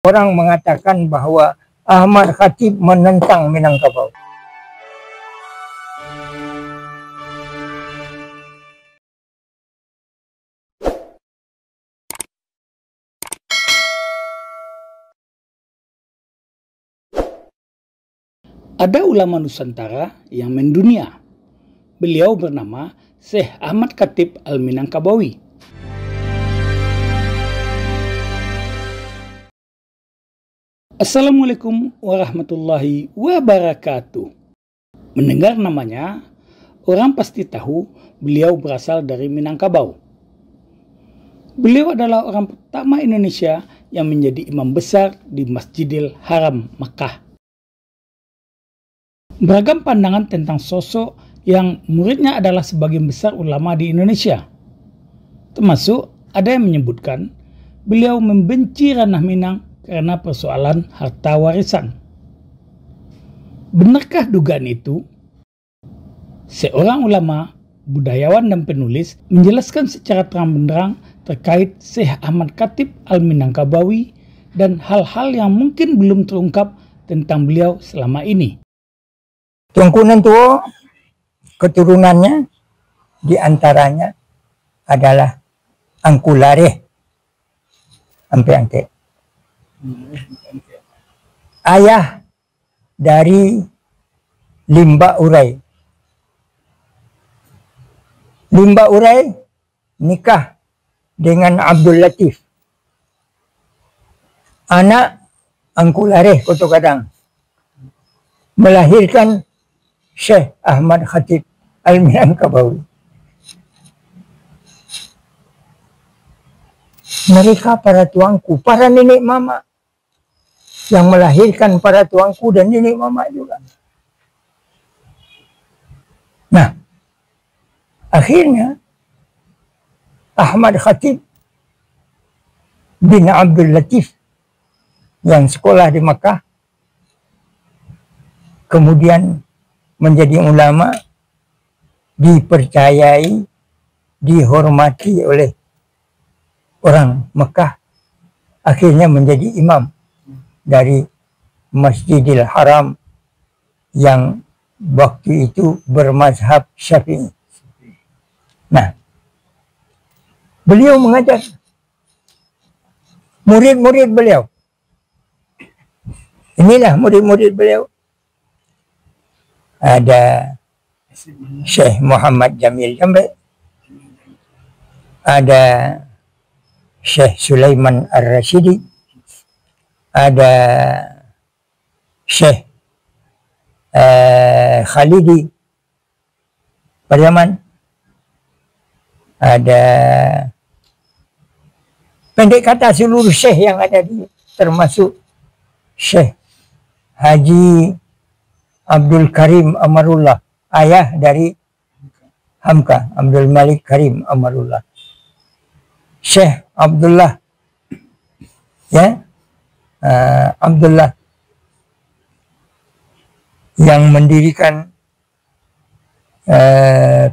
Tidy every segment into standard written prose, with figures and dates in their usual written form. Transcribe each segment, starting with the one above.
Orang mengatakan bahwa Ahmad Khatib menentang Minangkabau. Ada ulama Nusantara yang mendunia. Beliau bernama Syekh Ahmad Khatib Al-Minangkabawi. Assalamualaikum warahmatullahi wabarakatuh. Mendengar namanya, orang pasti tahu beliau berasal dari Minangkabau. Beliau adalah orang pertama Indonesia yang menjadi imam besar di Masjidil Haram Makkah. Beragam pandangan tentang sosok yang muridnya adalah sebagian besar ulama di Indonesia. Termasuk ada yang menyebutkan beliau membenci ranah Minang karena persoalan harta warisan. Benarkah dugaan itu? Seorang ulama, budayawan dan penulis menjelaskan secara terang-benderang terkait Syekh Ahmad Khatib Al-Minangkabawi dan hal-hal yang mungkin belum terungkap tentang beliau selama ini. Tungkunan tua, keturunannya diantaranya adalah Angkulareh sampai angke. Ayah dari Limba Urai. Limba Urai nikah dengan Abdul Latif. Anak Angkulareh Koto Kadang melahirkan Syekh Ahmad Khatib Al-Minangkabawi. Mereka para tuanku, para nenek mama yang melahirkan para tuanku dan nenek mama juga. Nah, akhirnya Ahmad Khatib bin Abdul Latif yang sekolah di Makkah kemudian menjadi ulama, dipercayai, dihormati oleh orang Mekah, akhirnya menjadi imam dari Masjidil Haram yang waktu itu bermazhab Syafi'i. Nah, beliau mengajar murid-murid beliau. Inilah murid-murid beliau. Ada Syekh Muhammad Jamil Jambe, ada Syekh Sulaiman Ar-Rashidi, ada Syekh Khalidi Pariaman, ada pendek kata seluruh Syekh yang ada di termasuk Syekh Haji Abdul Karim Amarullah, ayah dari Hamka, Abdul Malik Karim Amarullah. Syekh Abdullah, ya, Abdullah yang mendirikan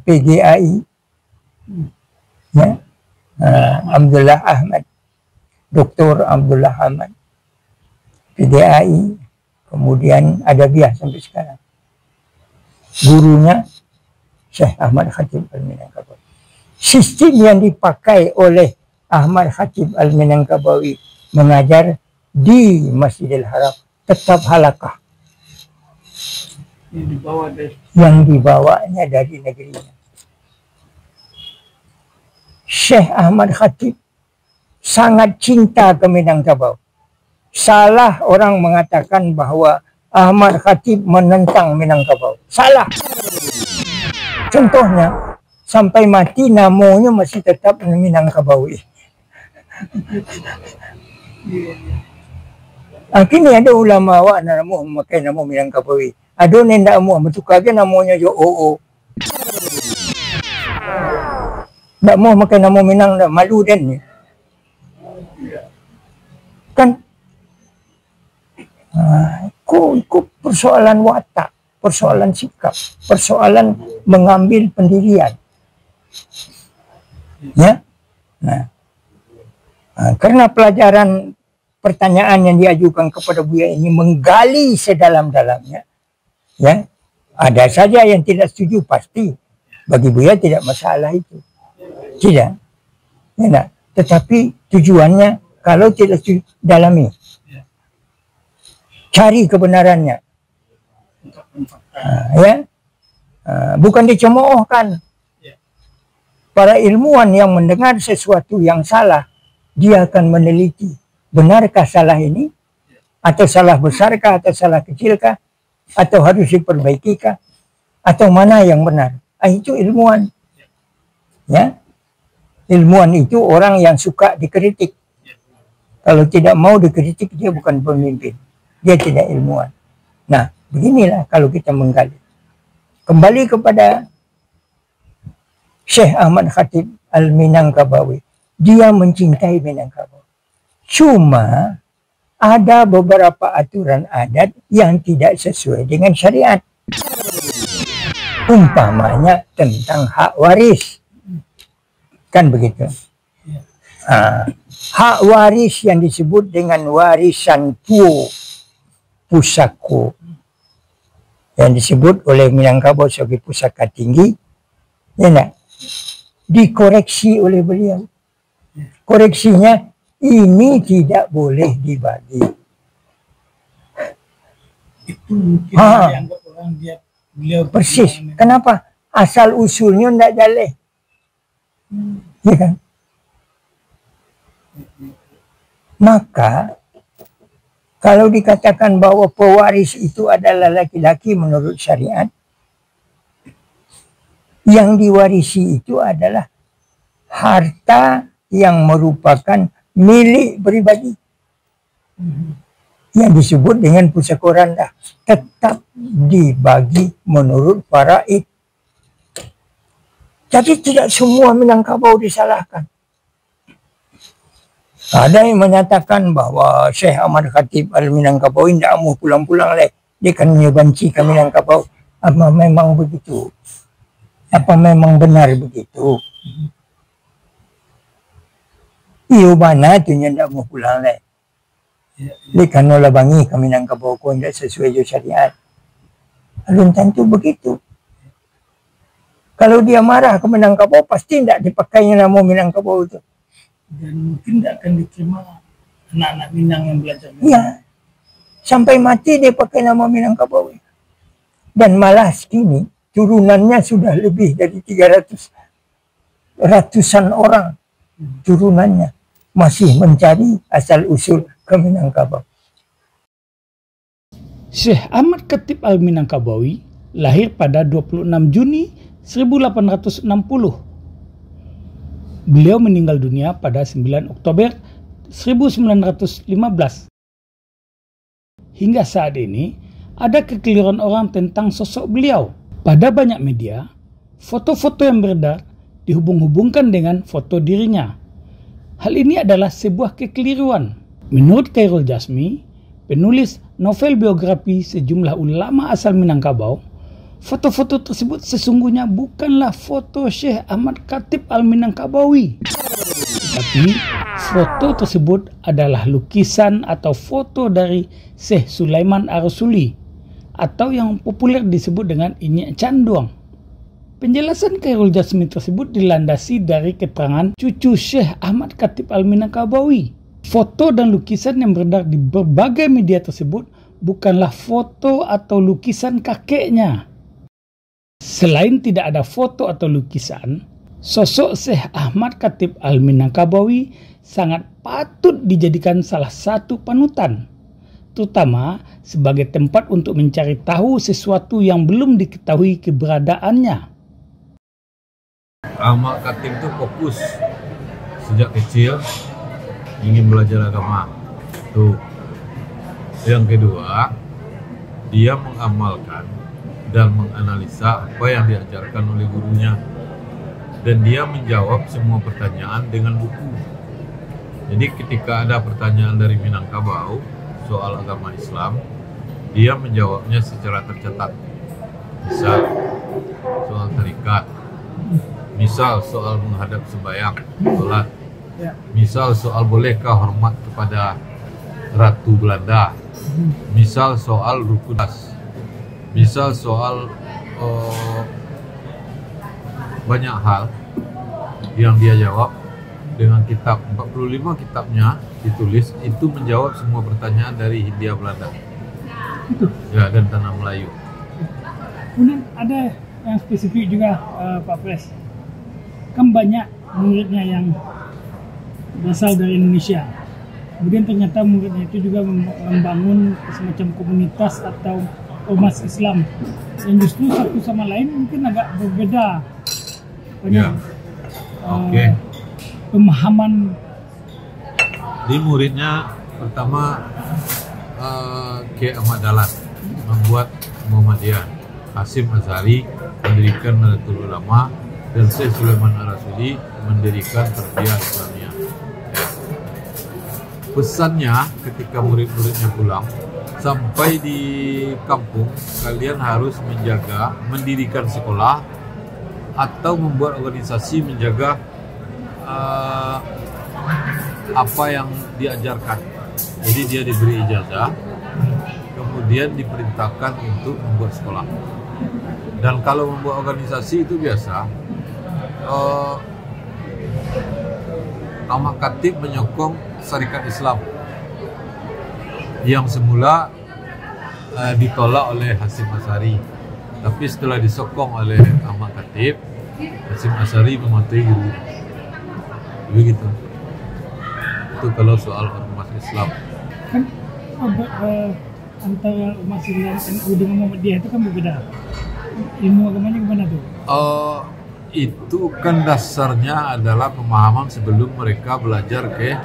PGAI, ya, Abdullah Ahmad, Dr. Abdullah Ahmad, PGAI, kemudian Adabiah sampai sekarang. Gurunya Syekh Ahmad Khatib Al-Minangkabawi. Sistem yang dipakai oleh Ahmad Khatib Al-Minangkabawi mengajar di Masjidil Haram tetap halakah. Yang dibawanya dari negerinya. Syekh Ahmad Khatib sangat cinta ke Minangkabau. Salah orang mengatakan bahwa Ahmad Khatib menentang Minangkabau. Salah. Contohnya, sampai mati namanya masih tetap Minangkabawi. Akhirnya ada ulama awak nama memakai nama Minangkabawi. Ada nenda mu bertukarkan namanya jo oo. Ndak mau makan nama Minang, dah malu dan kan. Itu persoalan watak, persoalan sikap, persoalan mengambil pendirian. Ya, nah, karena pelajaran pertanyaan yang diajukan kepada Buya ini menggali sedalam-dalamnya, ya, ada saja yang tidak setuju pasti. Bagi Buya tidak masalah itu, tidak, ya, nah. Tetapi tujuannya kalau tidak setuju, dalami, cari kebenarannya, ya, bukan dicemoohkan. Para ilmuwan yang mendengar sesuatu yang salah, dia akan meneliti, benarkah salah ini? Atau salah besarkah? Atau salah kecilkah? Atau harus diperbaikikah? Atau mana yang benar? Itu ilmuwan. Ya, ilmuwan itu orang yang suka dikritik. Kalau tidak mau dikritik, dia bukan pemimpin. Dia tidak ilmuwan. Nah, beginilah kalau kita menggali. Kembali kepada Syekh Ahmad Khatib Al-Minangkabawi. Dia mencintai Minangkabau. Cuma ada beberapa aturan adat yang tidak sesuai dengan syariat. Umpamanya tentang hak waris. Kan begitu. Hak waris yang disebut dengan warisan pusako. Yang disebut oleh Minangkabau sebagai pusaka tinggi. Ya, nah, dikoreksi oleh beliau. Koreksinya, ini tidak boleh dibagi. Itu mungkin dianggap orang beliau persis. Kenapa? Asal usulnya tidak jaleh. Ya kan? Maka kalau dikatakan bahwa pewaris itu adalah laki-laki menurut syariat, yang diwarisi itu adalah harta yang merupakan milik pribadi, yang disebut dengan pusaka randa, tetap dibagi menurut faraid. Jadi tidak semua Minangkabau disalahkan. Ada yang menyatakan bahwa Syekh Ahmad Khatib Al-Minangkabau tidak mau pulang-pulang leh. Dia kan benci ke Minangkabau. Apa memang begitu? Apa memang benar begitu? Iyo mana tu yang tidak mau pulang leh. Dia kan olah bangi ke Minangkabau ko tidak sesuai dengan syariat. Belum tentu begitu. Kalau dia marah ke Minangkabau, pasti tidak dipakainya nama Minangkabau itu. Dan mungkin tidak akan diterima anak-anak Minang yang belajar. Iya. Sampai mati dia pakai nama Minangkabau. Dan malah kini turunannya sudah lebih dari 300 ratusan orang turunannya masih mencari asal usul ke Minangkabau. Syekh Ahmad Khatib Al-Minangkabawi lahir pada 26 Juni 1860. Beliau meninggal dunia pada 9 Oktober 1915. Hingga saat ini, ada kekeliruan orang tentang sosok beliau. Pada banyak media, foto-foto yang beredar dihubung-hubungkan dengan foto dirinya. Hal ini adalah sebuah kekeliruan. Menurut Khairul Jasmi, penulis novel biografi sejumlah ulama asal Minangkabau, foto-foto tersebut sesungguhnya bukanlah foto Syekh Ahmad Khatib Al-Minangkabawi. Tapi foto tersebut adalah lukisan atau foto dari Syekh Sulaiman Ar-Rasuli atau yang populer disebut dengan Inyek Canduang. Penjelasan Khairul Jasmi tersebut dilandasi dari keterangan cucu Syekh Ahmad Khatib Al-Minangkabawi. Foto dan lukisan yang beredar di berbagai media tersebut bukanlah foto atau lukisan kakeknya. Selain tidak ada foto atau lukisan, sosok Syekh Ahmad Khatib Al-Minangkabawi sangat patut dijadikan salah satu panutan, terutama sebagai tempat untuk mencari tahu sesuatu yang belum diketahui keberadaannya. Ahmad Khatib itu fokus sejak kecil ingin belajar agama. Tuh. Yang kedua, dia mengamalkan dan menganalisa apa yang diajarkan oleh gurunya, dan dia menjawab semua pertanyaan dengan buku. Jadi ketika ada pertanyaan dari Minangkabau soal agama Islam, dia menjawabnya secara tercatat. Misal soal tarikat, misal soal menghadap sembahyang, sholat, misal soal bolehkah hormat kepada Ratu Belanda, misal soal rukun das, misal soal banyak hal yang dia jawab dengan kitab 45 kitabnya ditulis itu menjawab semua pertanyaan dari Hindia Belanda. Itu. Ya, dan tanah Melayu. Kemudian ada yang spesifik juga Pak Pres. Kan banyak muridnya yang berasal dari Indonesia. Kemudian ternyata muridnya itu juga membangun semacam komunitas atau ormas Islam yang justru satu sama lain mungkin agak berbeda. Banyak pemahaman. Di muridnya pertama Kiai Ahmad Dahlan membuat Muhammadiyah, Hasyim Asy'ari mendirikan Nahdlatul Ulama, dan Syekh Sulaiman Ar-Rasuli mendirikan Tarbiyah Islamiyah. Pesannya ketika murid-muridnya pulang, sampai di kampung kalian harus menjaga, mendirikan sekolah atau membuat organisasi menjaga apa yang diajarkan. Jadi dia diberi ijazah, kemudian diperintahkan untuk membuat sekolah. Dan kalau membuat organisasi itu biasa, Ahmad Khatib menyokong Syarikat Islam yang semula ditolak oleh Hasyim Asy'ari, tapi setelah disokong oleh Ahmad Khatib, Hasyim Asy'ari mematuhi guru. Begitu. Itu kalau soal ormas Islam. Kan antara umat Islam NU dengan Muhammadiyah itu kan berbeda. Ilmu agamanya gimana tuh? Itu kan dasarnya adalah pemahaman sebelum mereka belajar ke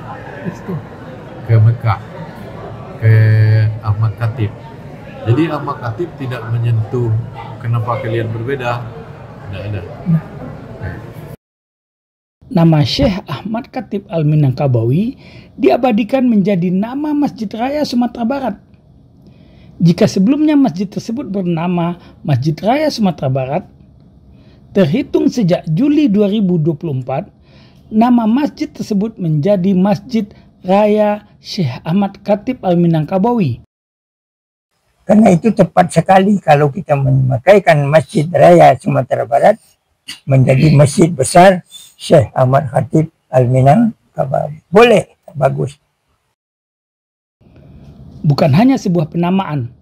Mekah, ke Ahmad Khatib. Jadi Ahmad Khatib tidak menyentuh kenapa kalian berbeda. Tidak ada. Nama Syekh Ahmad Khatib Al-Minangkabawi diabadikan menjadi nama Masjid Raya Sumatera Barat. Jika sebelumnya masjid tersebut bernama Masjid Raya Sumatera Barat, terhitung sejak Juli 2024, nama masjid tersebut menjadi Masjid Raya Syekh Ahmad Khatib Al-Minangkabawi. Karena itu tepat sekali kalau kita memakaikan Masjid Raya Sumatera Barat menjadi masjid besar Syekh Ahmad Khatib Al-Minangkabawi. Boleh, bagus. Bukan hanya sebuah penamaan,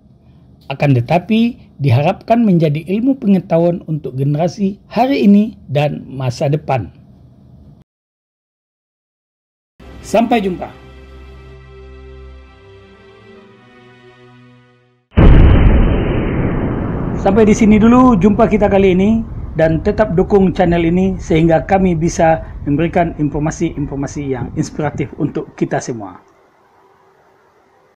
akan tetapi diharapkan menjadi ilmu pengetahuan untuk generasi hari ini dan masa depan. Sampai jumpa. Sampai di sini dulu jumpa kita kali ini, dan tetap dukung channel ini sehingga kami bisa memberikan informasi-informasi yang inspiratif untuk kita semua.